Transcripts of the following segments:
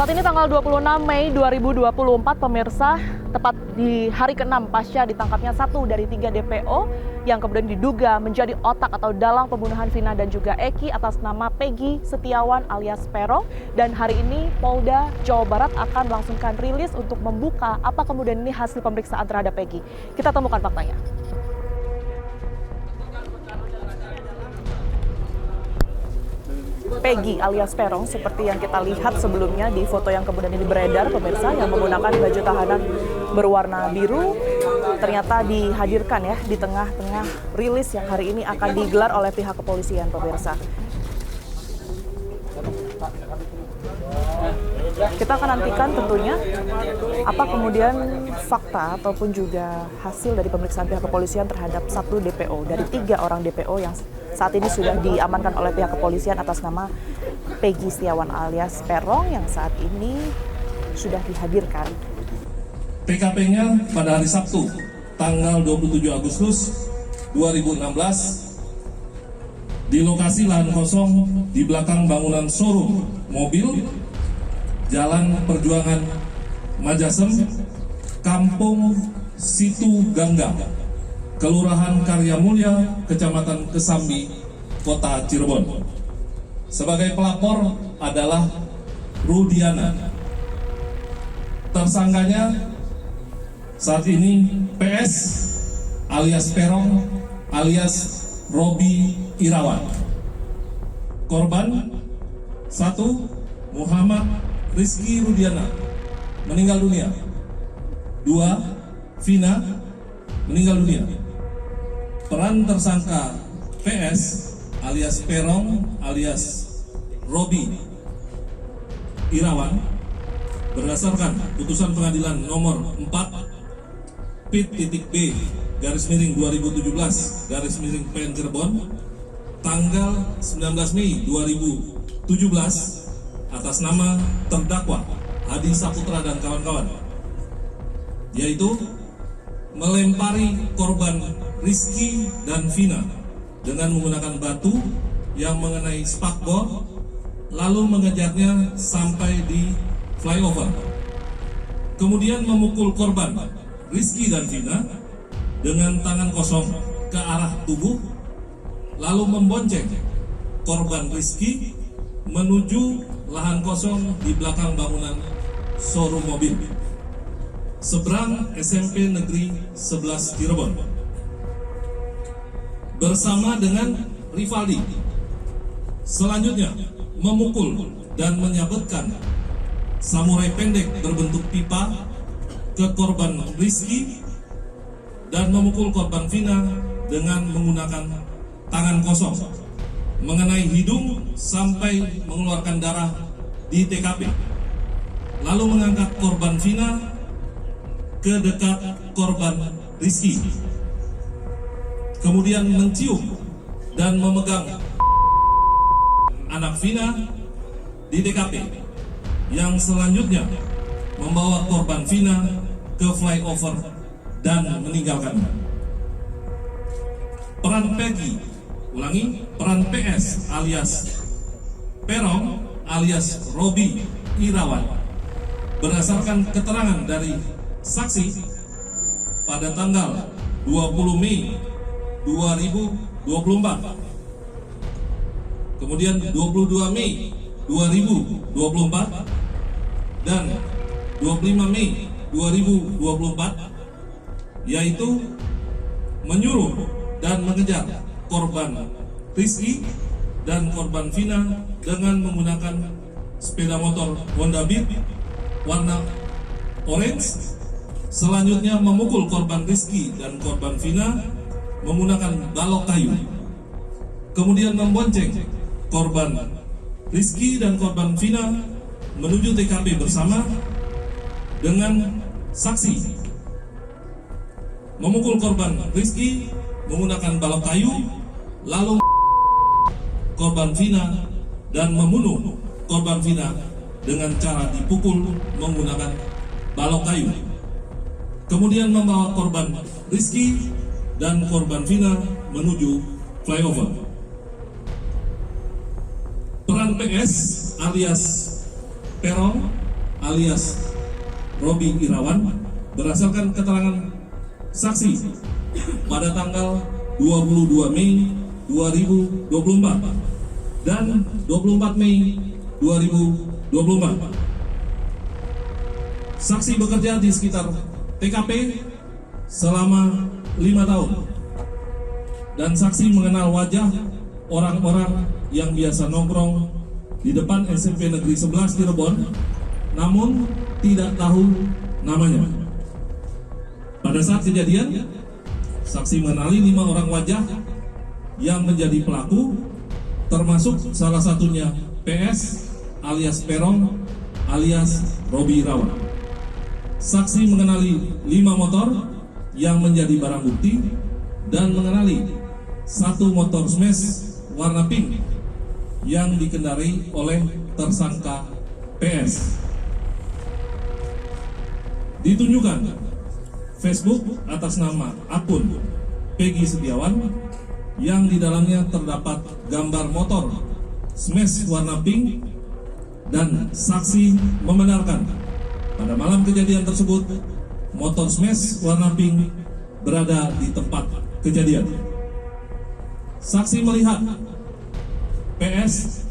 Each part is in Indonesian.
Saat ini tanggal 26 Mei 2024, pemirsa, tepat di hari ke-6 pasca ditangkapnya 1 dari 3 DPO yang kemudian diduga menjadi otak atau dalang pembunuhan Vina dan juga Eki atas nama Peggy Setiawan alias Peron. Dan hari ini Polda Jawa Barat akan melangsungkan rilis untuk membuka apa kemudian ini hasil pemeriksaan terhadap Peggy. Kita temukan faktanya. Peggy alias Peron seperti yang kita lihat sebelumnya di foto yang kemudian ini beredar, pemirsa, yang menggunakan baju tahanan berwarna biru ternyata dihadirkan ya di tengah-tengah rilis yang hari ini akan digelar oleh pihak kepolisian, pemirsa. Kita akan nantikan tentunya apa kemudian fakta ataupun juga hasil dari pemeriksaan pihak kepolisian terhadap 1 DPO dari 3 orang DPO yang saat ini sudah diamankan oleh pihak kepolisian atas nama Peggy Setiawan alias Peron yang saat ini sudah dihadirkan. PKP-nya pada hari Sabtu, tanggal 27 Agustus 2016 di lokasi lahan kosong di belakang bangunan showroom mobil Jalan Perjuangan Majasem, Kampung Situ Gangga, Kelurahan Karya Mulya, Kecamatan Kesambi, Kota Cirebon. Sebagai pelapor adalah Rudiana. Tersangkanya saat ini PS alias Peron alias Robi Irawan. Korban 1. Muhammad Rizky Rudiana meninggal dunia. 2. Vina meninggal dunia. Peran tersangka PS alias Peron alias Robi Irawan berdasarkan putusan pengadilan nomor 4 Pit.B garis miring 2017 garis miring PN Cirebon tanggal 19 Mei 2017 atas nama terdakwa Hadi Saputra dan kawan-kawan, yaitu melempari korban Rizky dan Vina dengan menggunakan batu yang mengenai spakbor, lalu mengejarnya sampai di flyover. Kemudian memukul korban Rizky dan Vina dengan tangan kosong ke arah tubuh, lalu membonceng korban Rizky menuju lahan kosong di belakang bangunan showroom mobil seberang SMP Negeri 11 Cirebon bersama dengan Rivaldi. Selanjutnya memukul dan menyabetkan samurai pendek berbentuk pipa ke korban Rizky dan memukul korban Vina dengan menggunakan tangan kosong mengenai hidung sampai mengeluarkan darah di TKP. Lalu mengangkat korban Vina ke dekat korban Rizky. Kemudian mencium dan memegang anak Vina di TKP. Yang selanjutnya membawa korban Vina ke flyover dan meninggalkannya. Peran Peggy, peran PS alias Peron alias Robi Irawan berdasarkan keterangan dari saksi pada tanggal 20 Mei 2024, kemudian 22 Mei 2024 dan 25 Mei 2024, yaitu menyuruh dan mengejar korban Rizky dan korban Vina dengan menggunakan sepeda motor Honda Beat warna orange. Selanjutnya memukul korban Rizky dan korban Vina menggunakan balok kayu. Kemudian membonceng korban Rizky dan korban Vina menuju TKP bersama dengan saksi. Memukul korban Rizky menggunakan balok kayu, lalu korban Vina dan membunuh korban Vina dengan cara dipukul menggunakan balok kayu. Kemudian membawa korban Rizky dan korban Vina menuju flyover. Peran PS alias Peron alias Robi Irawan berdasarkan keterangan saksi pada tanggal 22 Mei 2024 dan 24 Mei 2024. Saksi bekerja di sekitar TKP selama 5 tahun dan saksi mengenal wajah orang-orang yang biasa nongkrong di depan SMP Negeri 11 Cirebon, namun tidak tahu namanya. Pada saat kejadian, saksi mengenali 5 orang wajah yang menjadi pelaku, termasuk salah satunya PS alias Perong alias Robi Irawan. Saksi mengenali 5 motor yang menjadi barang bukti dan mengenali 1 motor smash warna pink yang dikendarai oleh tersangka PS. Ditunjukkan Facebook atas nama akun Peggy Setiawan yang di dalamnya terdapat gambar motor smash warna pink, dan saksi membenarkan pada malam kejadian tersebut motor smash warna pink berada di tempat kejadian. Saksi melihat PS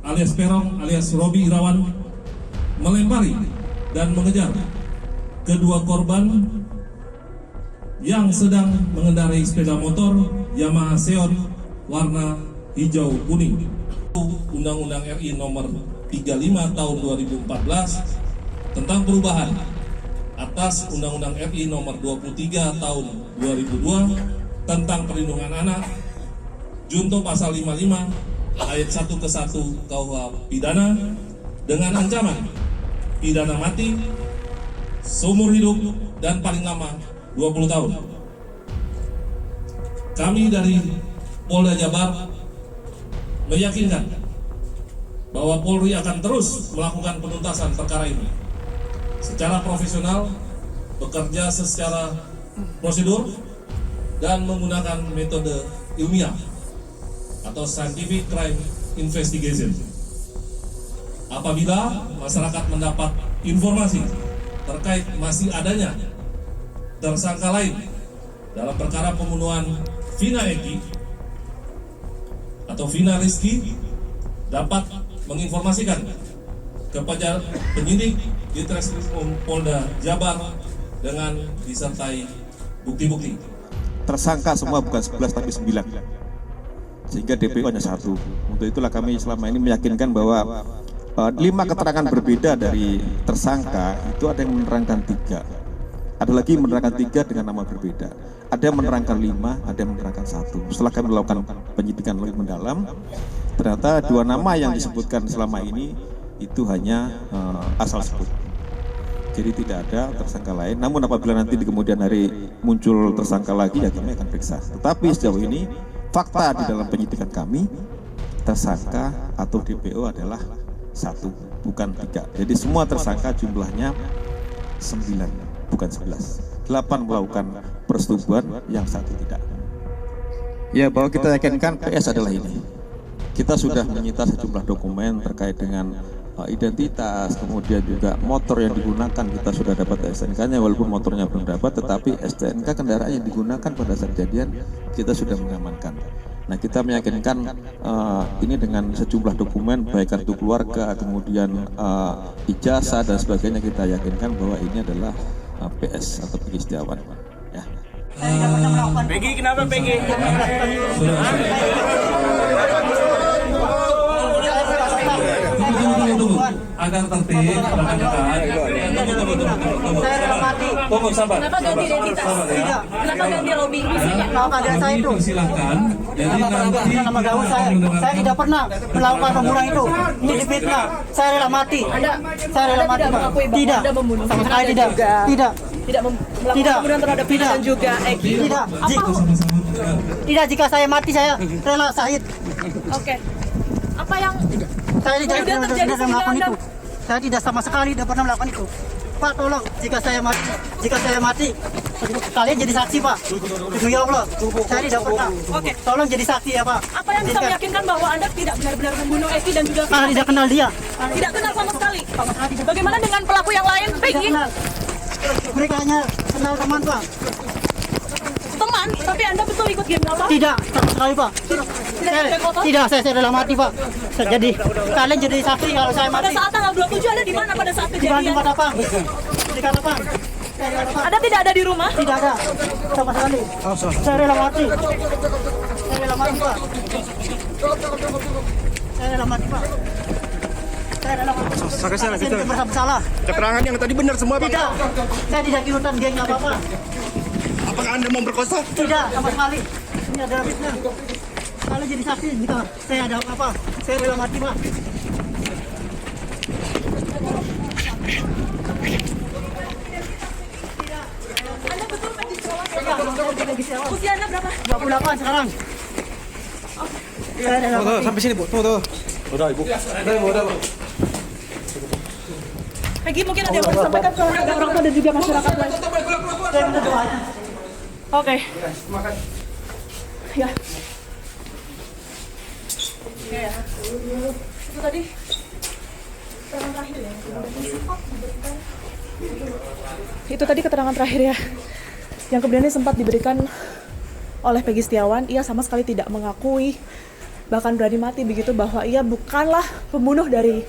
alias Perong alias Robi Irawan melempari dan mengejar kedua korban yang sedang mengendarai sepeda motor Yamaha Seon warna hijau kuning. Undang-Undang RI nomor 35 tahun 2014 tentang perubahan atas Undang-Undang RI nomor 23 tahun 2002 tentang perlindungan anak, junto pasal 55 ayat 1 ke 1 KUH pidana dengan ancaman pidana mati, seumur hidup, dan paling lama 20 tahun. Kami dari Polda Jabar meyakinkan bahwa Polri akan terus melakukan penuntasan perkara ini secara profesional, bekerja secara prosedur, dan menggunakan metode ilmiah atau scientific crime investigation. Apabila masyarakat mendapat informasi terkait masih adanya tersangka lain dalam perkara pembunuhan Vina Eki atau Vina Rizky, dapat menginformasikan kepada penyidik di Treskrimum Polda Jabar dengan disertai bukti-bukti. Tersangka semua bukan 11 tapi 9, sehingga DPO hanya 1. Untuk itulah kami selama ini meyakinkan bahwa 5 keterangan berbeda dari tersangka itu ada yang menerangkan 3, ada lagi menerangkan 3 dengan nama berbeda, ada yang menerangkan 5, ada yang menerangkan 1. Setelah kami melakukan penyidikan lebih mendalam, ternyata 2 nama yang disebutkan selama ini itu hanya asal sebut. Jadi tidak ada tersangka lain. Namun apabila nanti di kemudian hari muncul tersangka lagi, ya kami akan periksa. Tetapi sejauh ini fakta di dalam penyidikan kami, tersangka atau DPO adalah 1, bukan 3. Jadi semua tersangka jumlahnya 9, bukan 11. 8 melakukan persetubuhan, yang 1 tidak. Ya, bahwa kita yakinkan PS adalah ini. Kita sudah menyita sejumlah dokumen terkait dengan identitas, kemudian juga motor yang digunakan kita sudah dapat STNK-nya, walaupun motornya belum dapat, tetapi STNK kendaraan yang digunakan pada saat kejadian kita sudah mengamankan. Nah, kita meyakinkan ini dengan sejumlah dokumen, baik kartu keluarga, kemudian ijazah dan sebagainya, kita yakinkan bahwa ini adalah PS atau Peggy Setiawan. Ya. Peggy, kenapa Peggy? Agar tertib, tunggu, sabar. Kenapa ganti identitas? Ya. Kenapa ganti lobby isinya? Kalau keadaan saya itu, Silakan. Jadi nanti nama gaul saya tidak pernah melakukan pembunuhan itu. Ini difitnah. Saya rela mati. Saya rela mati. Tidak mengakui bahwa Tidak. Anda membunuh Sama Vina sekali dan tidak. juga Tidak. tidak melakukan Tidak. pembunuhan terhadap Vina Tidak. dan juga Eki. Tidak. Tidak, jika saya mati saya rela syahid. Oke. Apa yang Saya tidak Kemudian terjadi melakukan sehingga itu. Saya tidak sama sekali tidak pernah melakukan itu. Pak tolong, jika saya mati, kalian jadi saksi Pak. Demi Allah, saya tidak pernah. Oke. Tolong jadi saksi ya Pak. Apa yang bisa meyakinkan bahwa Anda tidak benar-benar membunuh Eki dan juga Karena tidak kenal dia. tidak kenal sama sekali? Bagaimana dengan pelaku yang lain? Tidak Peggy, kenal. Mereka hanya kenal teman Pak. teman, tapi Anda betul ikut geng apa? Tidak, sama sekali Pak. Tidak Saya rela mati Pak. Jadi kalian jadi saksi kalau saya Pada mati. saat tanggal 27 Anda di mana pada saat Di kejadian? tempat apa? Di tempat apa? Anda tidak ada di rumah? Tidak ada sama sekali. Saya rela mati. Saya rela mati Pak. Saya rela mati Pak. Saya rela mati. Saya tidak merasa bersalah. Keterangan yang tadi benar semua, Bang? Tidak. Saya tidak ikutan geng apa-apa. Apakah Anda mau berkosa? Tidak sama sekali. Ini adalah fitnah. Kalian jadi saksi jika saya ada apa-apa. Saya rela mati Pak. Anda betul Peggy Setiawan? Usia Anda berapa? 28 sekarang. Saya rela mati. Sampai sini, Bu. Tunggu. Peggy, mungkin ada yang mau disampaikan ke orang tua dan juga masyarakat lain. Saya minta doanya. Oke. Ya. Ya. Itu tadi keterangan terakhir ya. Itu tadi keterangan terakhir ya. Yang kemudian sempat diberikan oleh Peggy Setiawan. Ia sama sekali tidak mengakui, bahkan berani mati begitu, bahwa ia bukanlah pembunuh dari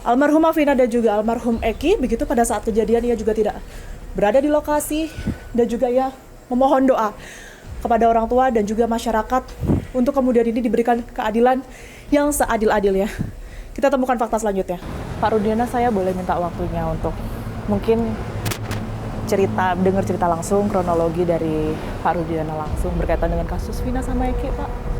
almarhumah Vina dan juga almarhum Eki. Begitu pada saat kejadian ia juga tidak berada di lokasi dan juga ia memohon doa kepada orang tua dan juga masyarakat untuk kemudian ini diberikan keadilan yang seadil-adilnya. Kita temukan fakta selanjutnya. Pak Rudiana, saya boleh minta waktunya untuk mungkin dengar cerita langsung kronologi dari Pak Rudiana langsung berkaitan dengan kasus Vina sama Eki, Pak?